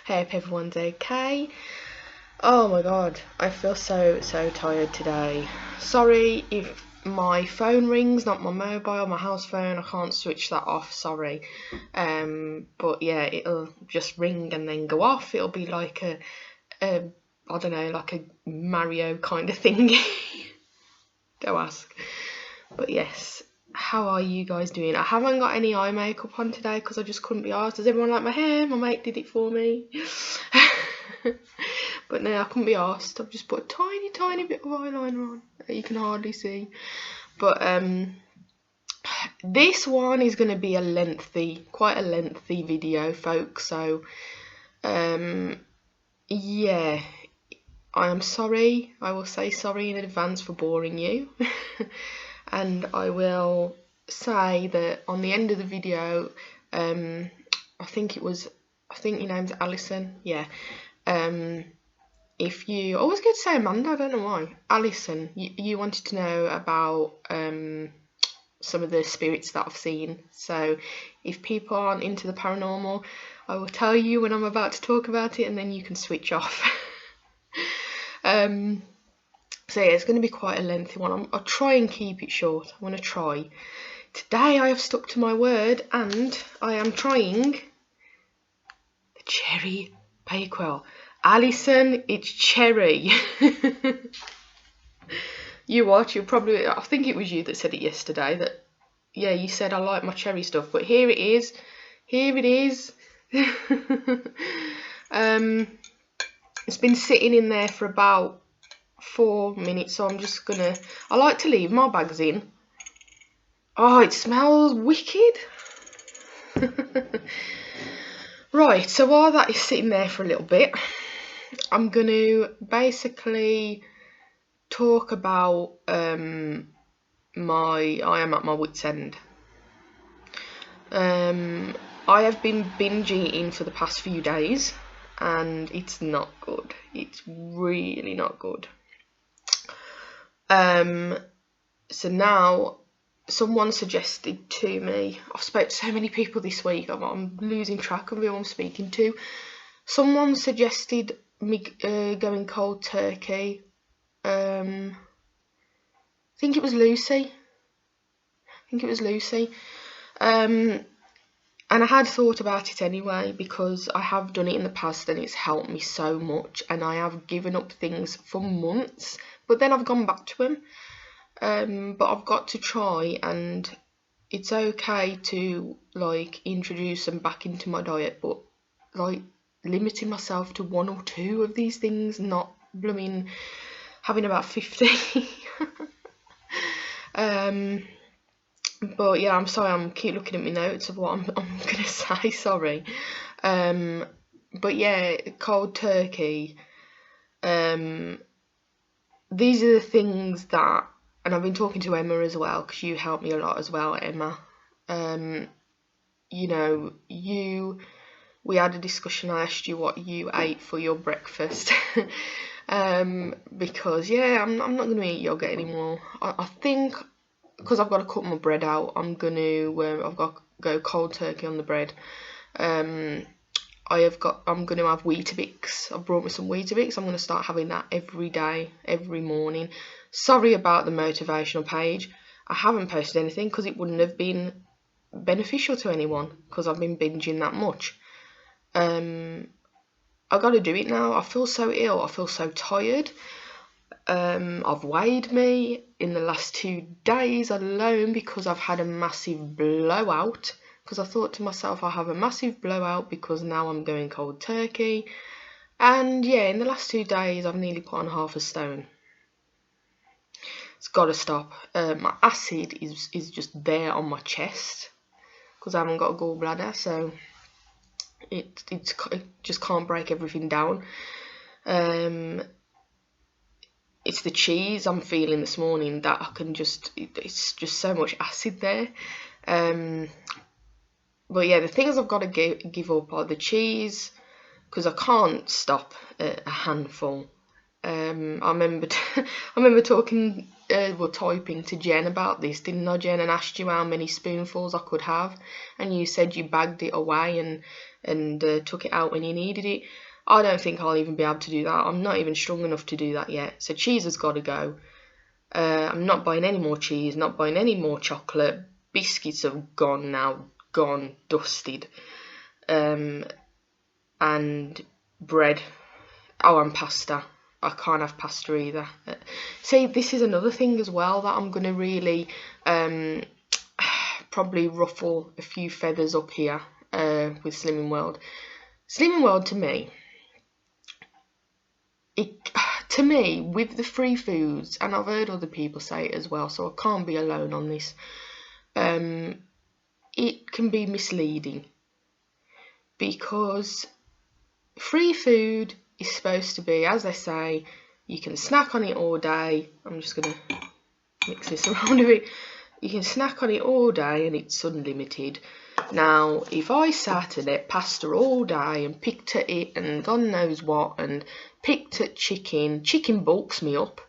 Hope everyone's okay. Oh my god, I feel so tired today. Sorry if my phone rings, not my mobile, my house phone. I can't switch that off, sorry. But yeah, it'll just ring and then go off. It'll be like a I don't know, like a Mario kind of thing. Go ask. But yes, how are you guys doing? I haven't got any eye makeup on today because I just couldn't be asked. Does everyone like my hair? My mate did it for me. But no, I couldn't be asked. I've just put a tiny bit of eyeliner on that you can hardly see. But this one is going to be quite a lengthy video, folks. So yeah, I am sorry. I will say sorry in advance for boring you. And I will say that on the end of the video, I think your name's Alison, yeah. If you, I always get to say Amanda, I don't know why. Alison, you wanted to know about some of the spirits that I've seen. So if people aren't into the paranormal, I will tell you when I'm about to talk about it, and then you can switch off. So yeah, it's going to be quite a lengthy one. I'll try and keep it short. I'm going to try. Today I have stuck to my word and I am trying the cherry Bakewell. Alison, it's cherry. You watch, you'll probably, I think it was you that said it yesterday, that, yeah, you said I like my cherry stuff, but here it is. Here it is. It's been sitting in there for about 4 minutes, so I'm just gonna, I like to leave my bags in. Oh, it smells wicked. Right, so while that is sitting there for a little bit, I'm gonna basically talk about I am at my wit's end. I have been binge eating for the past few days and it's not good. It's really not good. So now someone suggested to me, I've spoke to so many people this week, I'm losing track of who I'm speaking to. Someone suggested me going cold turkey. I think it was Lucy. And I had thought about it anyway because I have done it in the past and it's helped me so much, and I have given up things for months, but then I've gone back to them. But I've got to try, and it's okay to like introduce them back into my diet, but like limiting myself to 1 or 2 of these things, not blooming having about 50. But yeah, I'm sorry, I'm keep looking at my notes of what I'm gonna say, sorry. But yeah, cold turkey. These are the things that, and I've been talking to Emma as well, because you helped me a lot as well, Emma. You know, we had a discussion, I asked you what you ate for your breakfast. Because yeah, I'm not going to eat yogurt anymore. I think, because I've got to cut my bread out, I'm going to, I've got to go cold turkey on the bread. I'm going to have Weetabix. I've brought me some Weetabix. I'm going to start having that every day, every morning. Sorry about the motivational page. I haven't posted anything because it wouldn't have been beneficial to anyone because I've been binging that much. I've got to do it now. I feel so ill. I feel so tired. I've weighed me in the last 2 days alone because I've had a massive blowout. Because I thought to myself, I'll have a massive blowout because now I'm going cold turkey. And yeah, in the last 2 days, I've nearly put on half a stone. It's got to stop. My acid is just there on my chest because I haven't got a gallbladder, so it just can't break everything down. It's the cheese I'm feeling this morning that I can it's just so much acid there. But yeah, the things I've got to give up are the cheese, because I can't stop a handful. I remember talking, typing to Jen about this, didn't I, Jen? And asked you how many spoonfuls I could have, and you said you bagged it away, and and took it out when you needed it. I don't think I'll even be able to do that. I'm not even strong enough to do that yet. So cheese has got to go. I'm not buying any more cheese, not buying any more chocolate. Biscuits have gone now, gone, dusted. And bread. Oh, and pasta. I can't have pasta either. See, this is another thing as well that I'm going to really probably ruffle a few feathers up here with Slimming World. Slimming World to me, with the free foods, and I've heard other people say it as well, so I can't be alone on this, it can be misleading, because free food is supposed to be, as they say, you can snack on it all day. I'm just going to mix this around a bit. You can snack on it all day and it's unlimited. Now, if I sat and ate pasta all day and picked at it and God knows what, and picked at chicken bulks me up.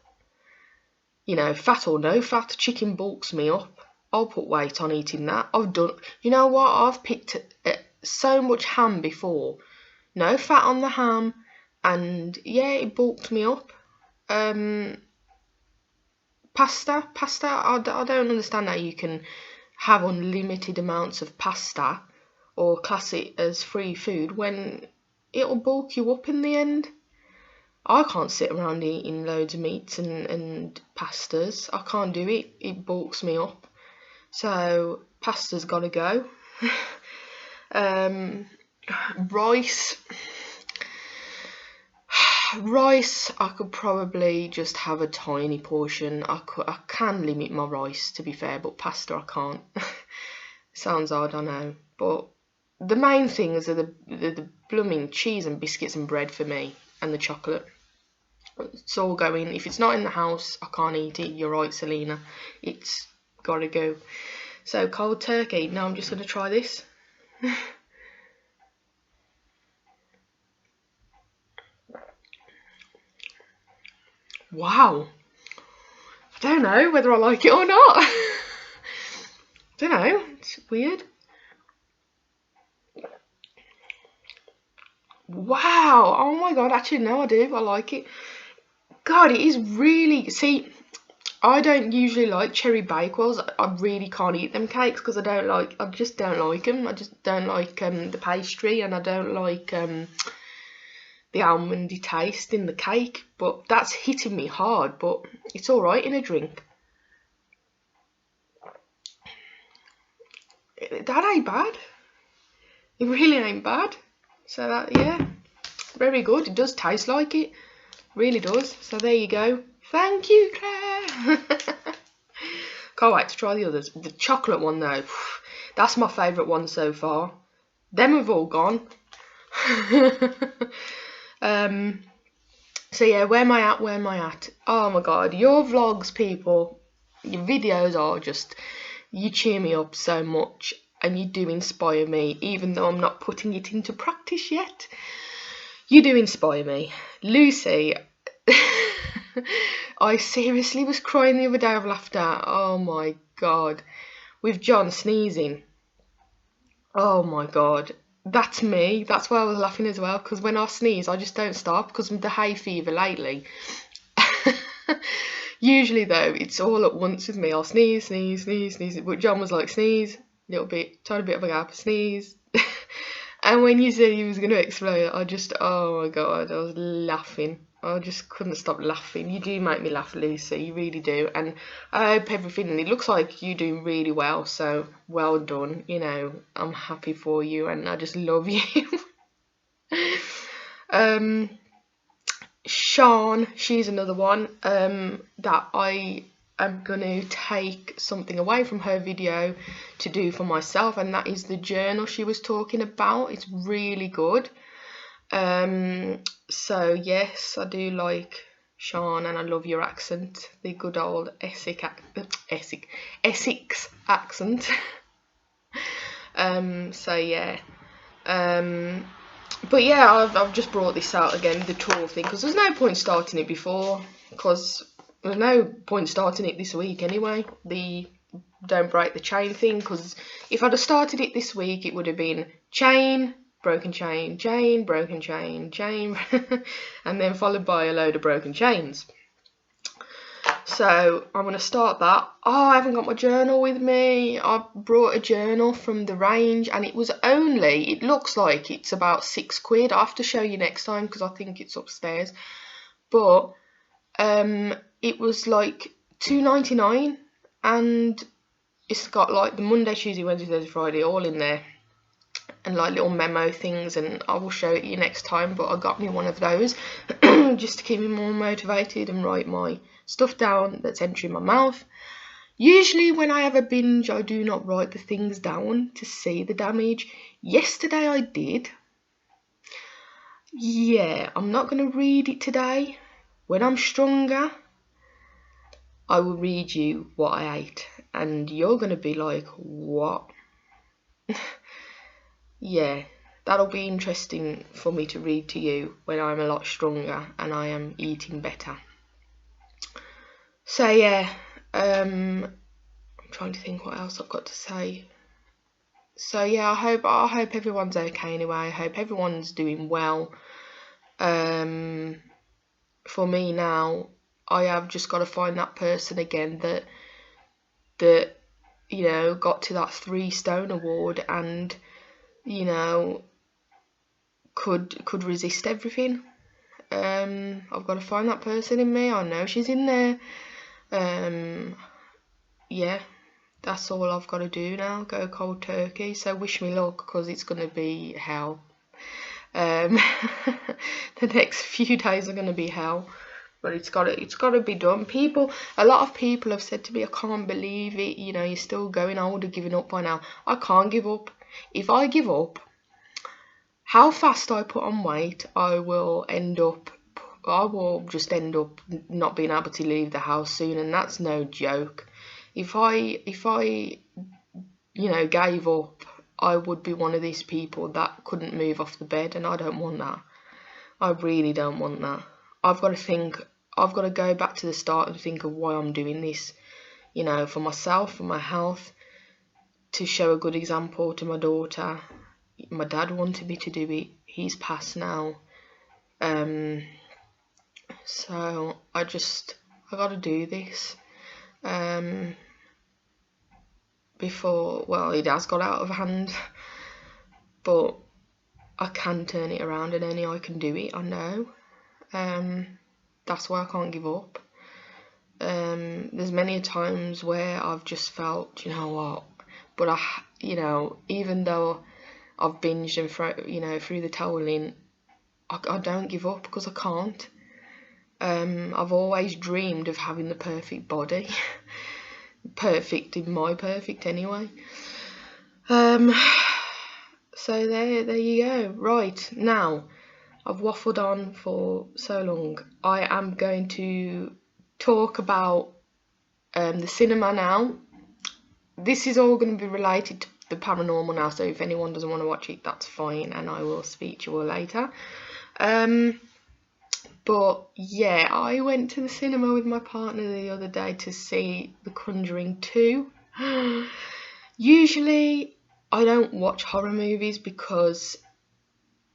You know, fat or no fat, chicken bulks me up. I'll put weight on eating that. You know what, I've picked at so much ham before. No fat on the ham, and yeah, it bulked me up. Pasta, I don't understand how you can have unlimited amounts of pasta or class it as free food when it'll bulk you up in the end. I can't sit around eating loads of meats and pastas. I can't do it. It bulks me up. So pasta's got to go. Rice, I could probably just have a tiny portion. I can limit my rice, to be fair, but pasta I can't. Sounds odd, I know. But the main things are the blooming cheese and biscuits and bread for me, and the chocolate. It's all going. If it's not in the house, I can't eat it. You're right, Selena. It's got to go. So cold turkey. Now I'm just going to try this. Wow. I don't know whether I like it or not. I don't know. It's weird. Wow. Oh my God. Actually, no, I do. I like it. God, it is really... See, I don't usually like cherry bakewells. I really can't eat them cakes because I just don't like them. I just don't like the pastry, and I don't like... the almondy taste in the cake, but that's hitting me hard, but it's all right in a drink. That ain't bad. It really ain't bad. So that, yeah, very good. It does taste like it, really does. So there you go. Thank you, Claire. Can't wait to try the others. The chocolate one though, that's my favourite one so far. Them have all gone. So yeah, where am I at? Oh my God, your vlogs, people, your videos are just, you cheer me up so much, and you do inspire me, even though I'm not putting it into practice yet. You do inspire me. Lucy, I seriously was crying the other day of laughter. Oh my God. With John sneezing. Oh my God. That's me. That's why I was laughing as well, because when I sneeze, I just don't stop because of the hay fever lately. Usually, though, it's all at once with me. I'll sneeze, sneeze, sneeze, sneeze. But John was like, sneeze, little bit, tiny bit of a gap, sneeze. And when you said he was going to explode, oh my God, I was laughing. I just couldn't stop laughing. You do make me laugh, Lucy, you really do. And I hope everything, it looks like you do really well, so well done. You know, I'm happy for you and I just love you. Sean, she's another one that I am going to take something away from her video to do for myself, and that is the journal she was talking about. It's really good. So yes, I do like Sean, and I love your accent, the good old Essex accent. So yeah, but yeah, I've just brought this out again, the tour thing, because there's no point starting it before, because there's no point starting it this week anyway, the don't break the chain thing, because if I'd have started it this week, it would have been chain, broken chain, chain, broken chain, chain, and then followed by a load of broken chains. So I'm going to start that. Oh, I haven't got my journal with me. I brought a journal from the range, and it was only, it looks like it's about £6. I'll have to show you next time because I think it's upstairs. But it was like £2.99, and it's got like the Monday, Tuesday, Wednesday, Thursday, Friday all in there, and like little memo things, and I will show it you next time. But I got me one of those just to keep me more motivated and write my stuff down that's entering my mouth. Usually when I have a binge, I do not write the things down to see the damage. Yesterday I did. Yeah, I'm not going to read it today. When I'm stronger, I will read you what I ate, and you're going to be like, what? Yeah, that'll be interesting for me to read to you when I'm a lot stronger and I am eating better. So yeah, I'm trying to think what else I've got to say. So yeah, I hope everyone's okay anyway. I hope everyone's doing well. For me now, I have just got to find that person again that you know got to that 3 stone award and you know could resist everything. I've got to find that person in me. I know she's in there. Yeah, that's all I've got to do now, go cold turkey. So wish me luck, because it's going to be hell. The next few days are going to be hell, but it's got to be done. A lot of people have said to me, I can't believe it, you know, you're still going, I would have given up by now. I can't give up. If I give up, how fast I put on weight, I will just end up not being able to leave the house soon, and that's no joke. If I you know gave up, I would be one of these people that couldn't move off the bed, and I don't want that. I really don't want that. I've got to go back to the start and think of why I'm doing this, you know, for myself, for my health, to show a good example to my daughter. My dad wanted me to do it. He's passed now. So I got to do this. Before, well, it has got out of hand, but I can turn it around, and only I can do it, I know. That's why I can't give up. There's many times where I've just felt, you know what, but you know, even though I've binged and threw the towel in, I don't give up, because I can't. I've always dreamed of having the perfect body. Perfect in my perfect anyway. So there you go. Right, now I've waffled on for so long. I am going to talk about the cinema now. This is all going to be related to the paranormal now, so if anyone doesn't want to watch it, that's fine, and I will speak to you all later. But yeah, I went to the cinema with my partner the other day to see The Conjuring 2. Usually I don't watch horror movies because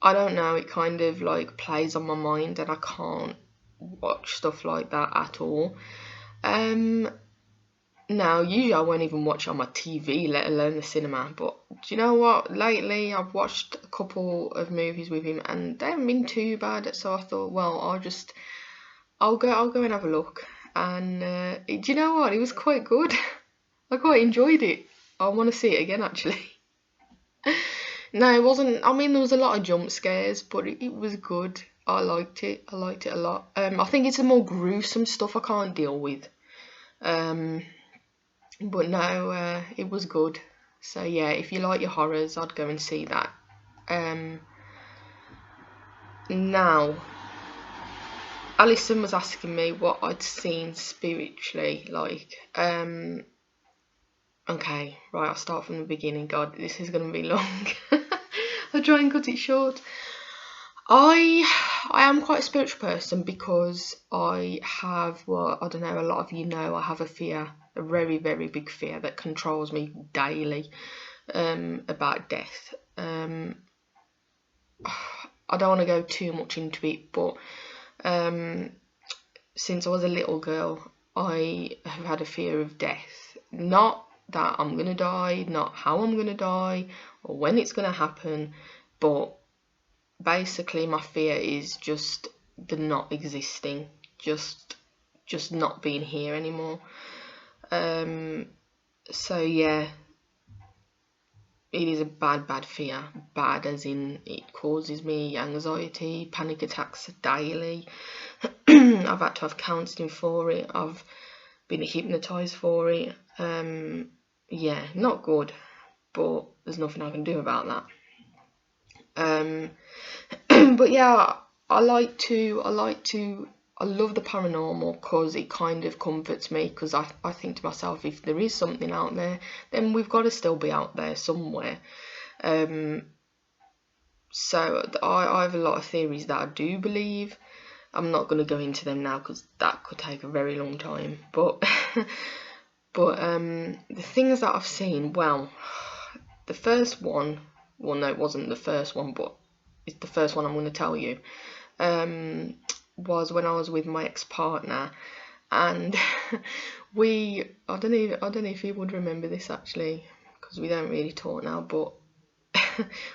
I don't know, it kind of like plays on my mind, and I can't watch stuff like that at all. Now, usually I won't even watch on my TV, let alone the cinema. But do you know what? Lately, I've watched a couple of movies with him, and they haven't been too bad. So I thought, well, I'll go and have a look. And do you know what? It was quite good. I quite enjoyed it. I want to see it again, actually. No, it wasn't. I mean, there was a lot of jump scares, but it was good. I liked it. I liked it a lot. I think it's the more gruesome stuff I can't deal with. But no, it was good. So yeah, if you like your horrors, I'd go and see that. Now, Alison was asking me what I'd seen spiritually, like. Okay, right, I'll start from the beginning. God, this is going to be long. I'll try and cut it short. I am quite a spiritual person because I have, well, I don't know, a lot of you know, I have a fear, a very, very big fear that controls me daily, about death. I don't want to go too much into it, but since I was a little girl, I have had a fear of death. Not that I'm going to die, not how I'm going to die, or when it's going to happen, but basically my fear is just the not existing, just not being here anymore. So yeah, it is a bad fear. Bad as in it causes me anxiety, panic attacks daily. I've had to have counselling for it. I've been hypnotised for it. Yeah, not good, but there's nothing I can do about that. But yeah, I love the paranormal because it kind of comforts me, because I think to myself, if there is something out there, then we've got to still be out there somewhere. So I have a lot of theories that I do believe. I'm not going to go into them now because that could take a very long time. But the things that I've seen, well, the first one, well, no, it wasn't the first one, but it's the first one I'm going to tell you, was when I was with my ex-partner, and I don't know if he would remember this actually, because we don't really talk now, but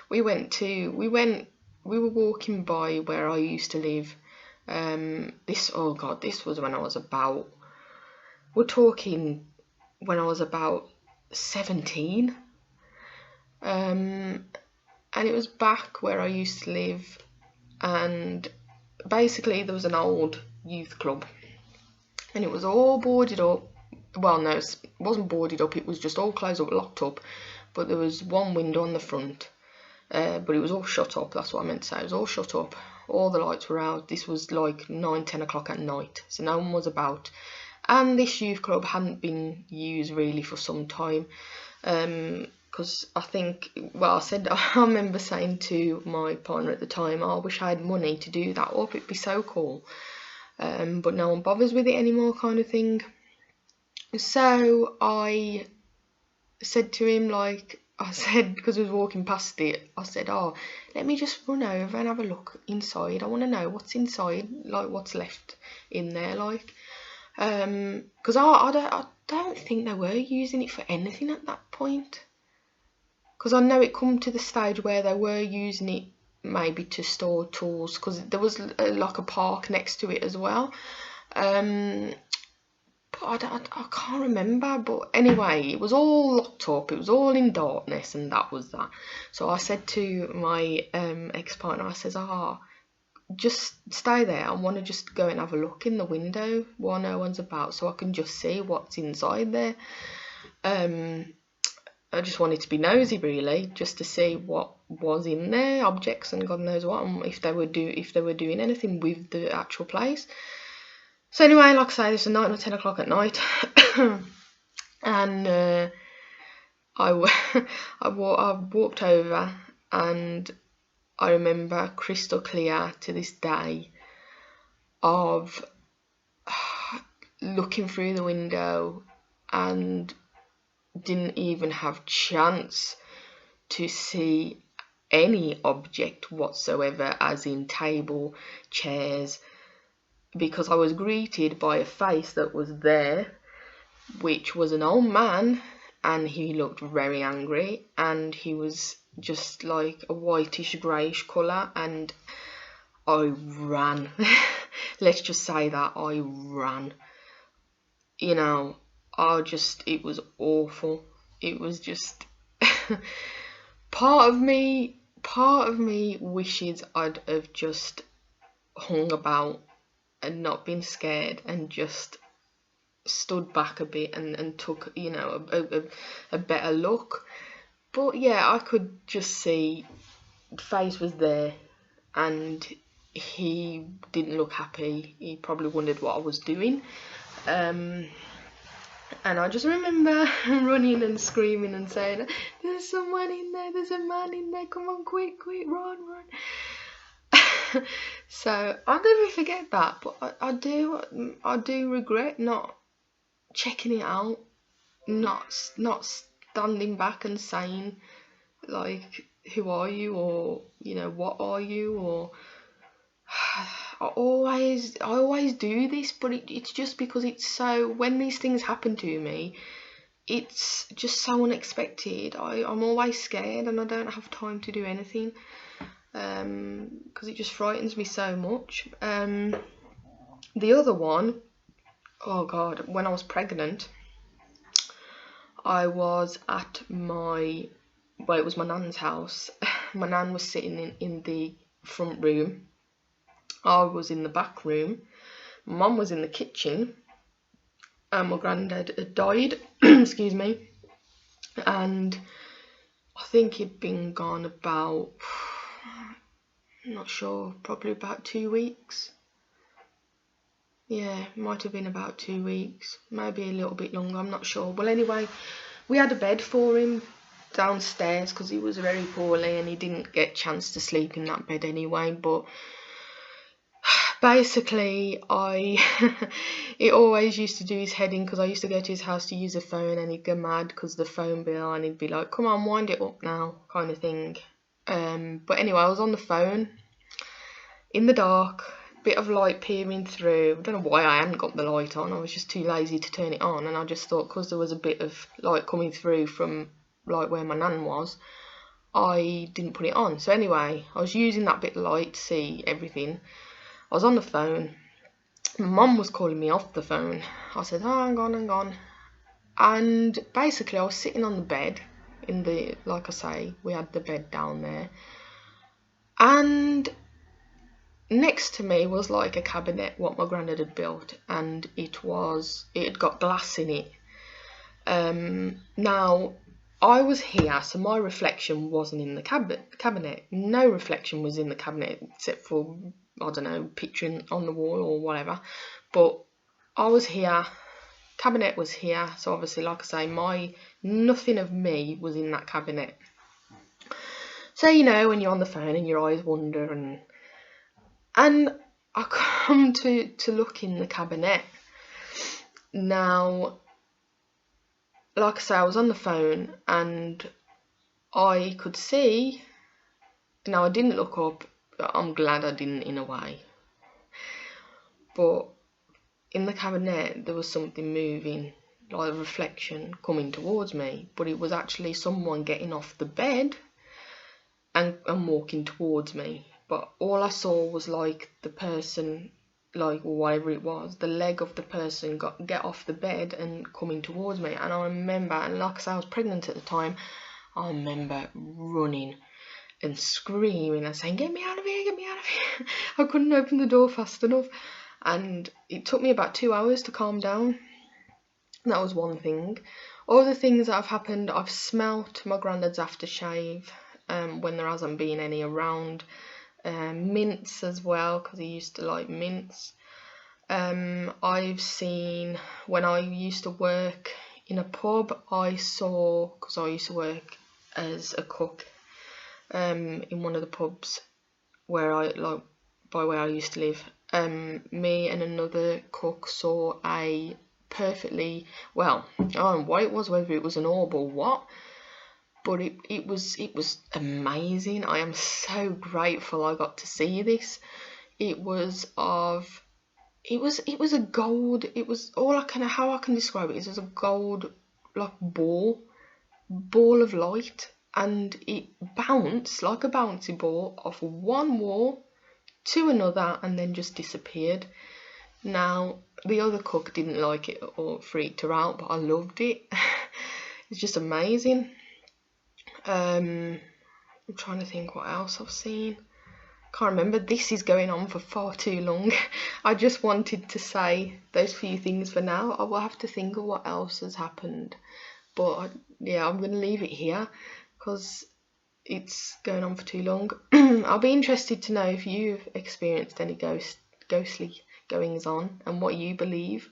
we were walking by where I used to live. This was when I was about, we're talking when I was about 17. And it was back where I used to live, and basically there was an old youth club, and it was all boarded up. Well, no, it wasn't boarded up, it was just all closed up, locked up, but there was one window on the front, but it was all shut up. That's what I meant to say. It was all shut up, all the lights were out. This was like 9-10 o'clock at night, so no one was about, and this youth club hadn't been used really for some time, because I think, well, I remember saying to my partner at the time, I wish I had money to do that up, it'd be so cool, but no one bothers with it anymore, kind of thing. So I said to him, because I was walking past it, I said, oh, let me just run over and have a look inside. I want to know what's inside, like what's left in there, like, because I don't think they were using it for anything at that point. Because I know it come to the stage where they were using it maybe to store tools, because there was like a park next to it as well. But I can't remember. But anyway, it was all locked up. It was all in darkness, and that was that. So I said to my ex-partner, I says, just stay there. I want to just go and have a look in the window while no one's about, so I can just see what's inside there. I just wanted to be nosy, really, just to see what was in there, objects and God knows what, and if they were doing anything with the actual place. So anyway, like I say, this was 9 or 10 o'clock at night, and I walked over, and I remember crystal clear to this day of looking through the window and didn't even have chance to see any object whatsoever, as in table, chairs, because I was greeted by a face that was there, which was an old man, and he looked very angry, and he was just like a whitish greyish colour, and I ran. Let's just say that I ran. You know, it was awful. It was just part of me wishes I'd have just hung about and not been scared and just stood back a bit and took, you know, a better look. But yeah, I could just see the face was there, and he didn't look happy. He probably wondered what I was doing. And I just remember running and screaming and saying, there's someone in there, there's a man in there, come on, quick, run. So I'll never forget that, but I do regret not checking it out, not standing back and saying, like, who are you, or you know, what are you, or I always do this, but it's just because it's so, when these things happen to me, it's just so unexpected. I'm always scared and I don't have time to do anything, because it just frightens me so much. The other one, oh God, when I was pregnant, I was at it was my nan's house. My nan was sitting in the front room. I was in the back room. My mum was in the kitchen. And my granddad had died, excuse me. And I think he'd been gone about, I'm not sure, probably about 2 weeks. Yeah, might have been about 2 weeks, maybe a little bit longer, I'm not sure. Well, anyway, we had a bed for him downstairs because he was very poorly and he didn't get a chance to sleep in that bed anyway. But basically, it always used to do his head in, because I used to go to his house to use a phone and he'd go mad because the phone bill, and he'd be like, come on, wind it up now, kind of thing. But anyway, I was on the phone in the dark, bit of light peering through. I don't know why I hadn't got the light on, I was just too lazy to turn it on, and I just thought because there was a bit of light coming through from like where my nan was, I didn't put it on. So anyway, I was using that bit of light to see everything. I was on the phone. My mum was calling me off the phone. I said, oh, hang on. And basically I was sitting on the bed like I say, we had the bed down there, and next to me was like a cabinet what my granddad had built, and it had got glass in it. Now I was here, so my reflection wasn't in the cabinet. No reflection was in the cabinet except for, I don't know, picturing on the wall or whatever. But I was here, cabinet was here, so obviously, like I say, nothing of me was in that cabinet. So, you know, when you're on the phone and your eyes wander, and I come to look in the cabinet. Now, like I say, I was on the phone and I could see, now I didn't look up, I'm glad I didn't in a way, but in the cabinet there was something moving, like a reflection coming towards me, but it was actually someone getting off the bed and walking towards me. But all I saw was like the person, like whatever it was, the leg of the person get off the bed and coming towards me. And I remember, and like I said, I was pregnant at the time, I remember running and screaming and saying, get me out of here, get me out of here. I couldn't open the door fast enough, and it took me about 2 hours to calm down. That was one thing. Other things that have happened, I've smelt my granddad's aftershave when there hasn't been any around. Mints as well, because he used to like mints. I've seen, when I used to work in a pub, I saw, because I used to work as a cook in one of the pubs where by where I used to live, me and another cook saw a perfectly, well, I don't know what it was, whether it was an orb or what, but it was amazing. I am so grateful I got to see this. It was a gold, it was how I can describe it is as a gold like ball of light, and it bounced like a bouncy ball off one wall to another and then just disappeared. Now the other cook didn't like it or freaked her out, but I loved it. It's just amazing. I'm trying to think what else I've seen. Can't remember. This is going on for far too long. I just wanted to say those few things for now. I will have to think of what else has happened. But yeah, I'm going to leave it here because it's going on for too long. I'll be interested to know if you've experienced any ghostly goings on and what you believe.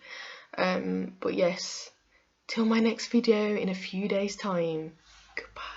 But yes, till my next video in a few days' time. Goodbye.